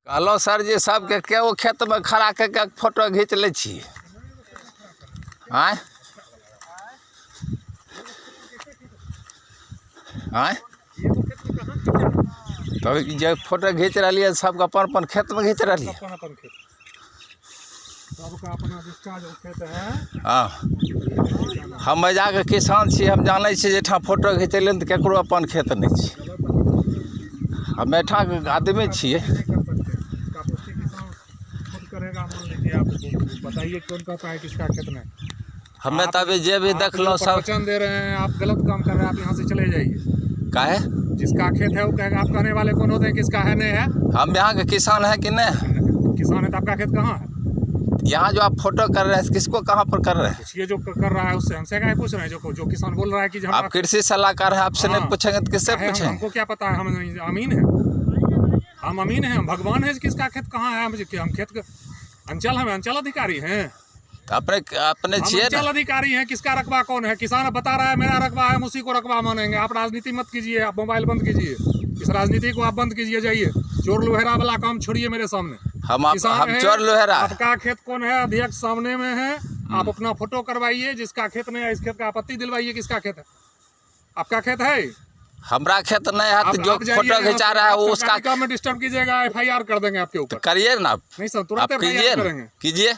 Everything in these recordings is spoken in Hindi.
कहलो सर जी सबके केओ खेत में खड़ा करके फोटो घींच ले छी आय आय तो जे फोटो घींच रही है सबके अपन अपन खेत में घींच रही है। हाँ हम जाके किसान छी, हम जाने छी जेठा फोटो घिचेलिए तो केकरो अपन खेत नहीं छी, हम एठा के आदमी छिए। बताइए कौन कहता है किसका खेत में? हमें तभी जे भी देख लो सब वचन दे रहे हैं, आप गलत काम कर रहे हैं, आप यहाँ से चले जाइए। काहे? जिसका खेत है वो कहेगा, आप कहने वाले कौन होते हैं किसका है नहीं है? हम यहाँ के किसान है कि नहीं? किसान है तो आपका खेत कहाँ है? यहाँ जो आप फोटो कर रहे हैं किसको कहाँ पर कर रहे हैं? ये जो कर रहा है उससे हमसे क्या पूछ रहे हैं? जो किसान बोल रहा है कि आप कृषि सलाहकार है, आपसे नहीं पूछेंगे तो किससे पूछेंगे? हमको क्या पता है? हम अमीन है, हम अमीन है, हम भगवान है किसका खेत कहाँ है? हम खेत का अंचल, हम अंचल अधिकारी हैं, अपने चाहिए अंचल अधिकारी हैं। किसका रकबा कौन है? किसान बता रहा है मेरा रकबा है, हम उसी को रकबा मानेंगे। आप राजनीति मत कीजिए, आप मोबाइल बंद कीजिए, इस राजनीति को आप बंद कीजिए। जाइए, चोर लोहेरा वाला काम छोड़िए मेरे सामने। हम चोर लोहेरा? आपका खेत कौन है? अध्यक्ष सामने में है, आप अपना फोटो करवाइए। जिसका खेत नहीं है इस खेत का आपत्ति दिलवाइए। किसका खेत है? आपका खेत है? हमारा खेत नहीं है तो जो फोटो खिंचा रहा है वो उसका काम में डिस्टर्ब कीजिएगा, FIR कर देंगे आपके ऊपर। करिए ना आप। नहीं सर, तुरंत FIR करेंगे। कीजिए,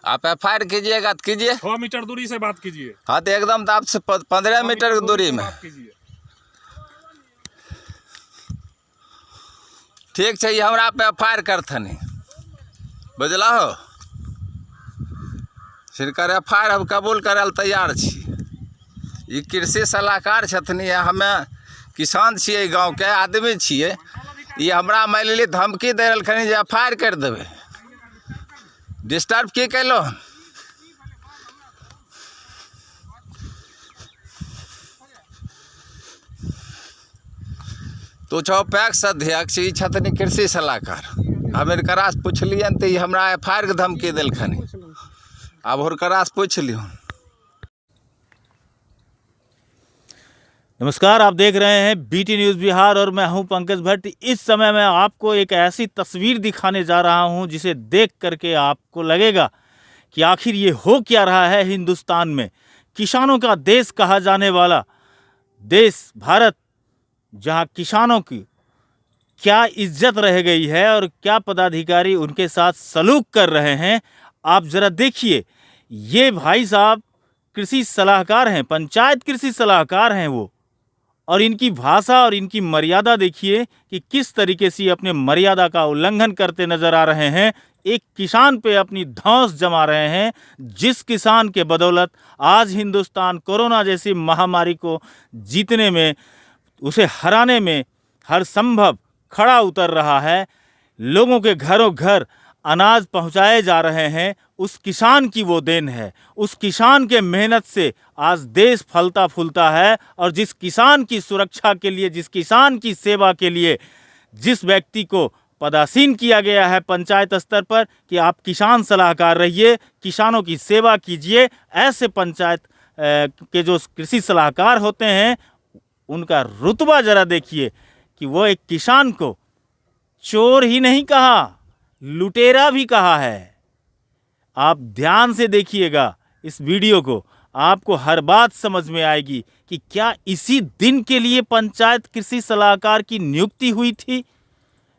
आप FIR कीजिएगा तो कीजिए। 6 मीटर दूरी से बात कीजिए। हाँ तो एकदम तो आपसे 15 मीटर की दूरी में कीजिए। ठीक चाहिए, हमरा पे FIR करथनी बुझला हो। सरकार FIR हम कबूल करे तैयार छी। ये कृषि सलाहकार छथनी, हमें किसान छिए, गाँव के आदमी छिए। ये हमरा मान ली धमकी दे रहलखिन जे FIR कर देवे। डिस्टर्ब की कैलो? तो छो पैक्स अध्यक्ष ई छथनी कृषि सलाहकार, हम इनकरा से पूछलियन तो हमरा FIR के धमकी दिलखनी। अब हुनकरा से पूछ लियो। नमस्कार, आप देख रहे हैं BT न्यूज़ बिहार और मैं हूं पंकज भट्ट। इस समय मैं आपको एक ऐसी तस्वीर दिखाने जा रहा हूं जिसे देख करके आपको लगेगा कि आखिर ये हो क्या रहा है हिंदुस्तान में। किसानों का देश कहा जाने वाला देश भारत, जहां किसानों की क्या इज्जत रह गई है और क्या पदाधिकारी उनके साथ सलूक कर रहे हैं, आप ज़रा देखिए। ये भाई साहब कृषि सलाहकार हैं, पंचायत कृषि सलाहकार हैं वो, और इनकी भाषा और इनकी मर्यादा देखिए कि किस तरीके से अपने मर्यादा का उल्लंघन करते नजर आ रहे हैं। एक किसान पे अपनी धौंस जमा रहे हैं, जिस किसान के बदौलत आज हिंदुस्तान कोरोना जैसी महामारी को जीतने में, उसे हराने में हर संभव खड़ा उतर रहा है। लोगों के घरों घर अनाज पहुंचाए जा रहे हैं, उस किसान की वो देन है। उस किसान के मेहनत से आज देश फलता फूलता है। और जिस किसान की सुरक्षा के लिए, जिस किसान की सेवा के लिए जिस व्यक्ति को पदासीन किया गया है पंचायत स्तर पर कि आप किसान सलाहकार रहिए, किसानों की सेवा कीजिए, ऐसे पंचायत के जो कृषि सलाहकार होते हैं उनका रुतबा ज़रा देखिए कि वो एक किसान को चोर ही नहीं कहा, लुटेरा भी कहा है। आप ध्यान से देखिएगा इस वीडियो को, आपको हर बात समझ में आएगी कि क्या इसी दिन के लिए पंचायत कृषि सलाहकार की नियुक्ति हुई थी।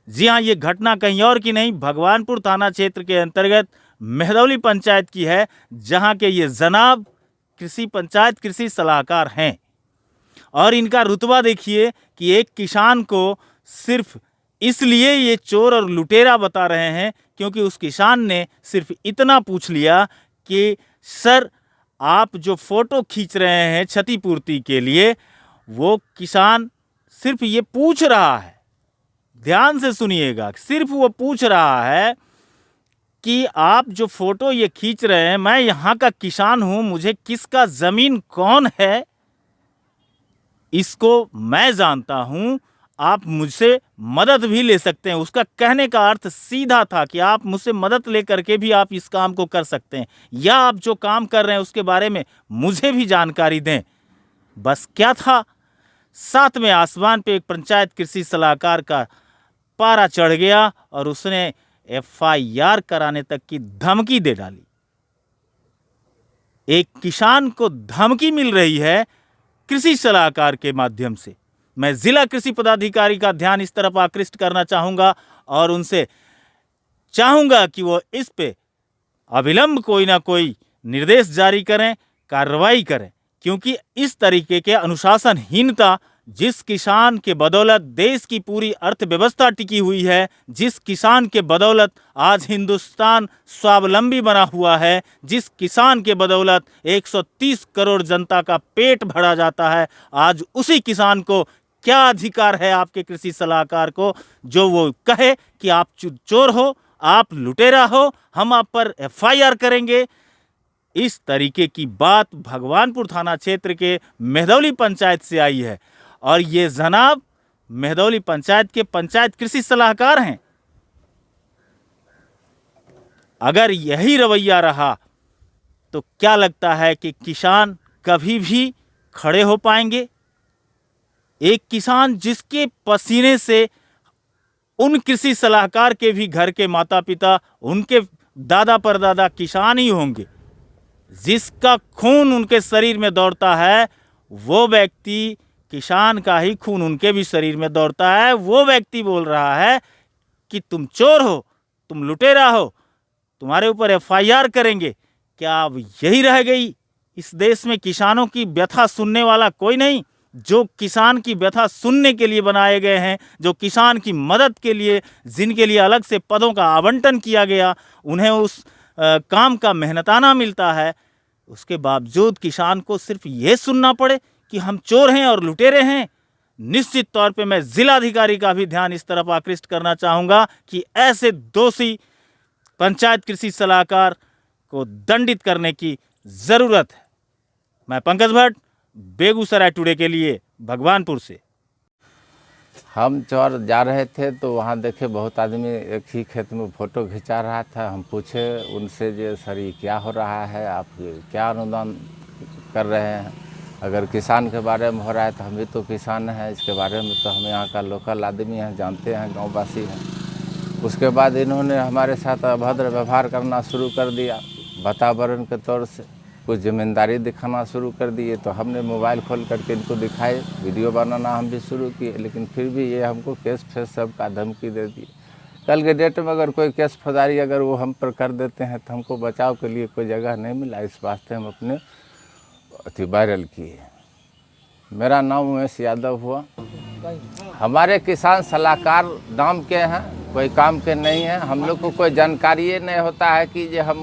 जी हाँ, ये घटना कहीं और की नहीं, भगवानपुर थाना क्षेत्र के अंतर्गत मेहदौली पंचायत की है, जहाँ के ये जनाब पंचायत कृषि सलाहकार हैं। और इनका रुतबा देखिए कि एक किसान को सिर्फ इसलिए ये चोर और लुटेरा बता रहे हैं क्योंकि उस किसान ने सिर्फ इतना पूछ लिया कि सर आप जो फ़ोटो खींच रहे हैं क्षतिपूर्ति के लिए, वो किसान सिर्फ ये पूछ रहा है, ध्यान से सुनिएगा, सिर्फ वो पूछ रहा है कि आप जो फ़ोटो ये खींच रहे हैं, मैं यहाँ का किसान हूँ, मुझे किसका ज़मीन कौन है इसको मैं जानता हूँ, आप मुझसे मदद भी ले सकते हैं। उसका कहने का अर्थ सीधा था कि आप मुझसे मदद ले करके भी आप इस काम को कर सकते हैं, या आप जो काम कर रहे हैं उसके बारे में मुझे भी जानकारी दें। बस क्या था, साथ में आसमान पे एक पंचायत कृषि सलाहकार का पारा चढ़ गया और उसने FIR कराने तक की धमकी दे डाली। एक किसान को धमकी मिल रही है कृषि सलाहकार के माध्यम से। मैं जिला कृषि पदाधिकारी का ध्यान इस तरफ आकृष्ट करना चाहूंगा और उनसे चाहूंगा कि वो इस पे अविलंब कोई ना कोई निर्देश जारी करें, कार्रवाई करें, क्योंकि इस तरीके के अनुशासनहीनता जिस किसान के बदौलत देश की पूरी अर्थव्यवस्था टिकी हुई है, जिस किसान के बदौलत आज हिंदुस्तान स्वावलंबी बना हुआ है, जिस किसान के बदौलत 130 करोड़ जनता का पेट भरा जाता है, आज उसी किसान को क्या अधिकार है आपके कृषि सलाहकार को जो वो कहे कि आप चोर हो, आप लुटेरा हो, हम आप पर FIR करेंगे। इस तरीके की बात भगवानपुर थाना क्षेत्र के मेहदौली पंचायत से आई है और ये जनाब मेहदौली पंचायत के पंचायत कृषि सलाहकार हैं। अगर यही रवैया रहा तो क्या लगता है कि किसान कभी भी खड़े हो पाएंगे? एक किसान जिसके पसीने से उन कृषि सलाहकार के भी घर के माता पिता, उनके दादा परदादा किसान ही होंगे, जिसका खून उनके शरीर में दौड़ता है, वो व्यक्ति, किसान का ही खून उनके भी शरीर में दौड़ता है, वो व्यक्ति बोल रहा है कि तुम चोर हो, तुम लुटेरा हो, तुम्हारे ऊपर FIR करेंगे। क्या अब यही रह गई इस देश में? किसानों की व्यथा सुनने वाला कोई नहीं? जो किसान की व्यथा सुनने के लिए बनाए गए हैं, जो किसान की मदद के लिए, जिनके लिए अलग से पदों का आवंटन किया गया, उन्हें उस काम का मेहनताना मिलता है, उसके बावजूद किसान को सिर्फ ये सुनना पड़े कि हम चोर हैं और लुटेरे हैं। निश्चित तौर पे मैं जिलाधिकारी का भी ध्यान इस तरफ आकृष्ट करना चाहूँगा कि ऐसे दोषी पंचायत कृषि सलाहकार को दंडित करने की ज़रूरत है। मैं पंकज भट्ट, बेगूसराय टुडे के लिए भगवानपुर से। हम चौर जा रहे थे तो वहाँ देखे बहुत आदमी एक ही खेत में फ़ोटो खिंचा रहा था। हम पूछे उनसे जे सर ये क्या हो रहा है, आप क्या अनुदान कर रहे हैं? अगर किसान के बारे में हो रहा है तो हम भी तो किसान हैं, इसके बारे में तो हम यहाँ का लोकल आदमी हैं, जानते हैं, गाँववासी हैं। उसके बाद इन्होंने हमारे साथ अभद्र व्यवहार करना शुरू कर दिया। वातावरण के तौर से कुछ जिम्मेदारी दिखाना शुरू कर दिए तो हमने मोबाइल खोल करके इनको दिखाए, वीडियो बनाना हम भी शुरू किए, लेकिन फिर भी ये हमको केस फेस सब का धमकी दे दिए। कल के डेट में अगर कोई केस फौजदारी अगर वो हम पर कर देते हैं तो हमको बचाव के लिए कोई जगह नहीं मिला, इस वास्ते हम अपने वायरल किए। मेरा नाम उमेश यादव हुआ। हमारे किसान सलाहकार नाम के हैं, कोई काम के नहीं हैं। हम लोग को कोई जानकारी नहीं होता है कि जो हम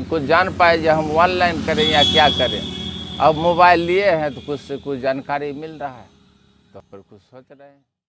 कुछ जान पाए जो हम ऑनलाइन करें या क्या करें। अब मोबाइल लिए हैं तो कुछ से कुछ जानकारी मिल रहा है तो फिर कुछ सोच रहे हैं।